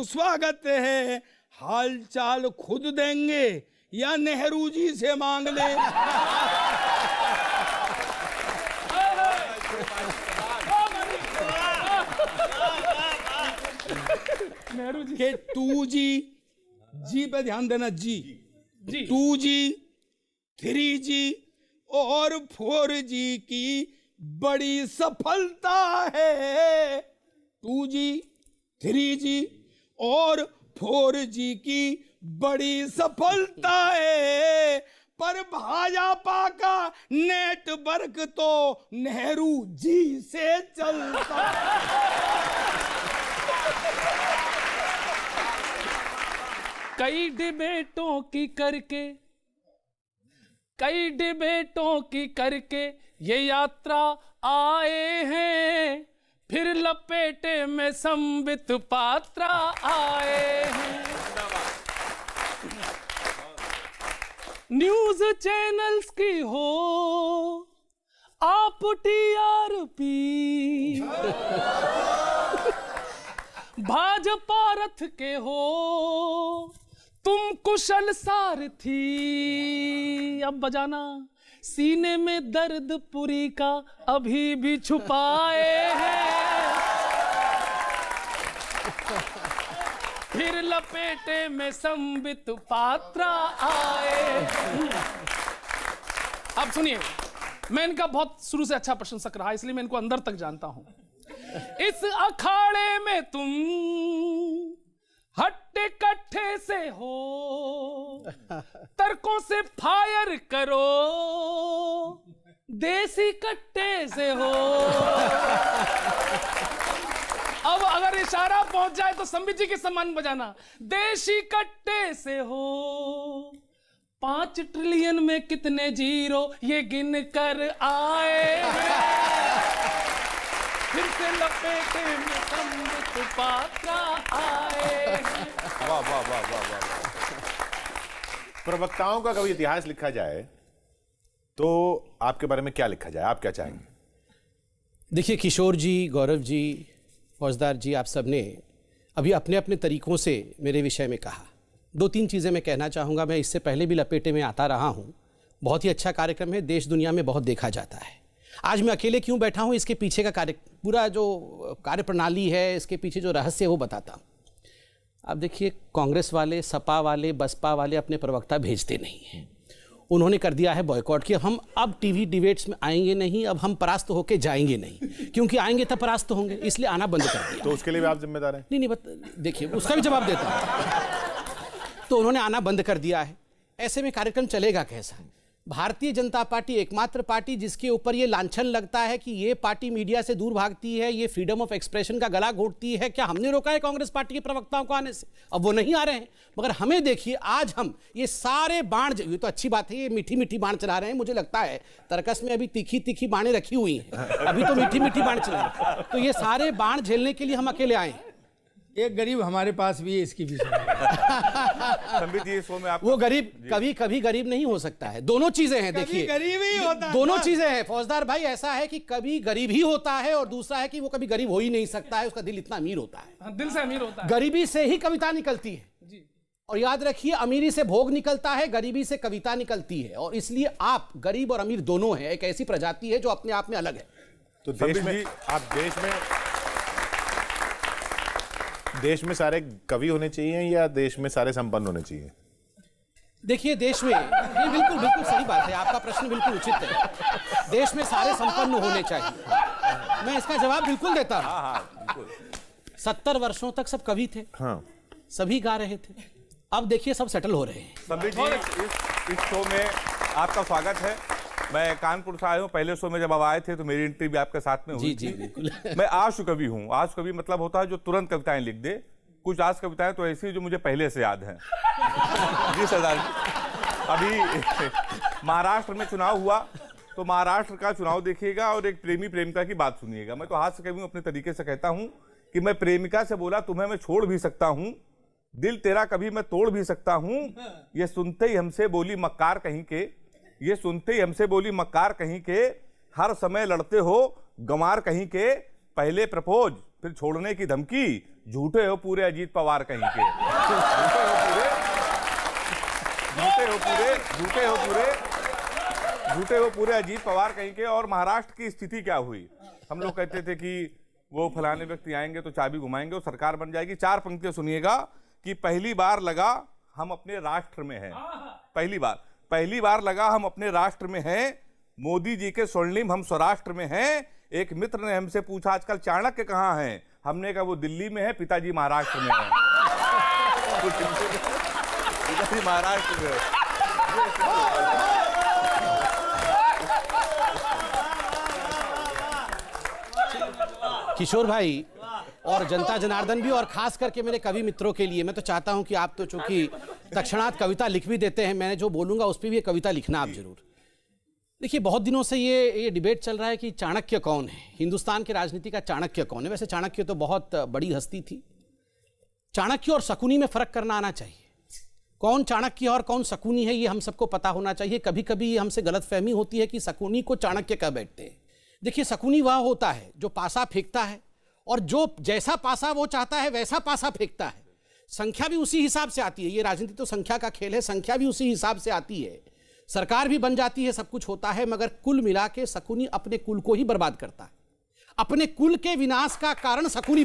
स्वागत है। हाल चाल खुद देंगे या नेहरू जी से मांग ले? नेहरू जी के 2G जी पे ध्यान देना। जी 2G 3G और 4G की बड़ी सफलता है। 2G 3G और 4G की बड़ी सफलता है। पर भाजपा का नेटवर्क तो नेहरू जी से चलता। कई डिबेटों की करके ये यात्रा आए हैं, फिर लपेटे में संबित पात्रा आए हैं। न्यूज चैनल्स की हो आप TRP, भाजपा रथ के हो तुम कुशल सारथी। अब बजाना सीने में दर्द पुरी का अभी भी छुपाए हैं, फिर लपेटे में संबित पात्रा आए। अब सुनिए, मैं इनका बहुत शुरू से अच्छा प्रशंसक रहा, इसलिए मैं इनको अंदर तक जानता हूं। इस अखाड़े में तुम हट्टे कट्ठे से हो, तर्कों से फायर करो, देसी कट्टे से हो। अब अगर इशारा पहुंच जाए तो संबित जी के सम्मान बजाना। देसी कट्टे से हो, 5 ट्रिलियन में कितने जीरो ये गिन कर आए, फिर से लपेटे में संबित पात्रा आए। वाह वाह वाह वाह वाह। प्रवक्ताओं का कभी इतिहास लिखा जाए तो आपके बारे में क्या लिखा जाए, आप क्या चाहेंगे? देखिए, किशोर जी, गौरव जी, फौजदार जी, आप सबने अभी अपने अपने तरीकों से मेरे विषय में कहा। 2-3 चीज़ें मैं कहना चाहूँगा। मैं इससे पहले भी लपेटे में आता रहा हूँ। बहुत ही अच्छा कार्यक्रम है, देश दुनिया में बहुत देखा जाता है। आज मैं अकेले क्यों बैठा हूँ, इसके पीछे का पूरा जो कार्यप्रणाली है, इसके पीछे जो रहस्य है वो बताता हूँ। अब देखिए, कांग्रेस वाले, सपा वाले, बसपा वाले अपने प्रवक्ता भेजते नहीं हैं। उन्होंने कर दिया है बॉयकॉट कि हम अब टीवी डिबेट्स में आएंगे नहीं, अब हम परास्त होके जाएंगे नहीं, क्योंकि आएंगे तब परास्त होंगे, इसलिए आना बंद कर दिया। तो उसके लिए भी आप जिम्मेदार हैं? नहीं, देखिए उसका भी जवाब देता हूँ। तो उन्होंने आना बंद कर दिया है। ऐसे में कार्यक्रम चलेगा कैसा? भारतीय जनता पार्टी एकमात्र पार्टी जिसके ऊपर ये लांछन लगता है कि ये पार्टी मीडिया से दूर भागती है, ये फ्रीडम ऑफ एक्सप्रेशन का गला घोटती है। क्या हमने रोका है कांग्रेस पार्टी के प्रवक्ताओं को आने से? अब वो नहीं आ रहे हैं, मगर हमें देखिए, आज हम ये सारे बाण, ये तो अच्छी बात है, ये मीठी मीठी बाण चला रहे हैं। मुझे लगता है तरकस में अभी तीखी तीखी बाणें रखी हुई हैं, अभी तो मीठी मीठी बाण चला रहे हैं। तो ये सारे बाण झेलने के लिए हम अकेले आए हैं। एक गरीब हमारे पास भी है, इसकी भी संबित जी, शो में आप वो गरीब कभी गरीब नहीं हो सकता है। दोनों चीजें हैं। देखिए, गरीब ही होता है। दोनों चीजें हैं फौजदार भाई। ऐसा है कि कभी गरीब ही होता है और दूसरा है कि वो कभी गरीब हो ही नहीं सकता है, उसका दिल इतना अमीर होता है। दिल से अमीर होता है। गरीबी से ही कविता निकलती है जी। और याद रखिए, अमीरी से भोग निकलता है, गरीबी से कविता निकलती है। और इसलिए आप गरीब और अमीर दोनों हैं। एक ऐसी प्रजाति है जो अपने आप में अलग है। तो देश में सारे कवि होने चाहिए या देश में सारे संपन्न होने चाहिए? देखिए, देश में ये बिल्कुल सही बात है, आपका प्रश्न बिल्कुल उचित है। देश में सारे संपन्न होने चाहिए। मैं इसका जवाब बिल्कुल देता हूं। 70 वर्षों तक सब कवि थे, हाँ, सभी गा रहे थे। अब देखिए, सब सेटल हो रहे हैं। संबित जी, इस शो में आपका स्वागत है। मैं कानपुर से आया हूँ। पहले शो में जब आप आए थे तो मेरी एंट्री भी आपके साथ में हुई जी बिल्कुल। मैं आशु कवि हूँ। आशु कवि मतलब होता है जो तुरंत कविताएं लिख दे। कुछ आज कविताएं तो ऐसी जो मुझे पहले से याद हैं। जी सरदार जी, अभी महाराष्ट्र में चुनाव हुआ तो महाराष्ट्र का चुनाव देखिएगा और एक प्रेमी प्रेमिका की बात सुनिएगा। मैं तो हास्य कवि अपने तरीके से कहता हूँ कि मैं प्रेमिका से बोला, तुम्हें मैं छोड़ भी सकता हूँ, दिल तेरा कभी मैं तोड़ भी सकता हूँ। ये सुनते ही हमसे बोली मक्कार कहीं के, ये सुनते ही हमसे बोली मक्कार कहीं के, हर समय लड़ते हो गंवार कहीं के, पहले प्रपोज फिर छोड़ने की धमकी, झूठे हो पूरे अजीत पवार कहीं के, झूठे हो पूरे, झूठे हो पूरे, झूठे हो पूरे, झूठे हो पूरे अजीत पवार कहीं के। और महाराष्ट्र की स्थिति क्या हुई? हम लोग कहते थे कि वो फलाने व्यक्ति आएंगे तो चाबी घुमाएंगे और सरकार बन जाएगी। 4 पंक्तियां सुनिएगा कि पहली बार लगा हम अपने राष्ट्र में हैं, पहली बार लगा हम अपने राष्ट्र में हैं, मोदी जी के स्वर्णिम हम स्वराष्ट्र में हैं। एक मित्र ने हमसे पूछा आजकल चाणक्य कहाँ हैं? हमने कहा वो दिल्ली में है, पिताजी महाराष्ट्र में है। पिताजी महाराष्ट्र में है। किशोर भाई और जनता जनार्दन भी, और खास करके मेरे कवि मित्रों के लिए मैं तो चाहता हूं कि आप तो चूंकि तत्क्षणात कविता लिख भी देते हैं, मैंने जो बोलूंगा उस पर भी कविता लिखना आप जरूर। देखिए, बहुत दिनों से ये डिबेट चल रहा है कि चाणक्य कौन है, हिंदुस्तान की राजनीति का चाणक्य कौन है। वैसे चाणक्य तो बहुत बड़ी हस्ती थी। चाणक्य और शकुनी में फर्क करना आना चाहिए। कौन चाणक्य और कौन शकुनी है ये हम सबको पता होना चाहिए। कभी कभी हमसे गलतफहमी होती है कि शकुनी को चाणक्य कह बैठते हैं। देखिए, शकुनी वह होता है जो पासा फेंकता है और जो जैसा पासा वो चाहता है वैसा पासा फेंकता है। संख्या भी उसी हिसाब से आती है। ये राजनीति तो संख्या का खेल है, संख्या भी उसी हिसाब से आती है। सरकार भी बन जाती है, सब कुछ होता है, मगर कुल मिला के शकुनी अपने कुल को ही बर्बाद करता है। अपने कुल के विनाश का कारण शकुनी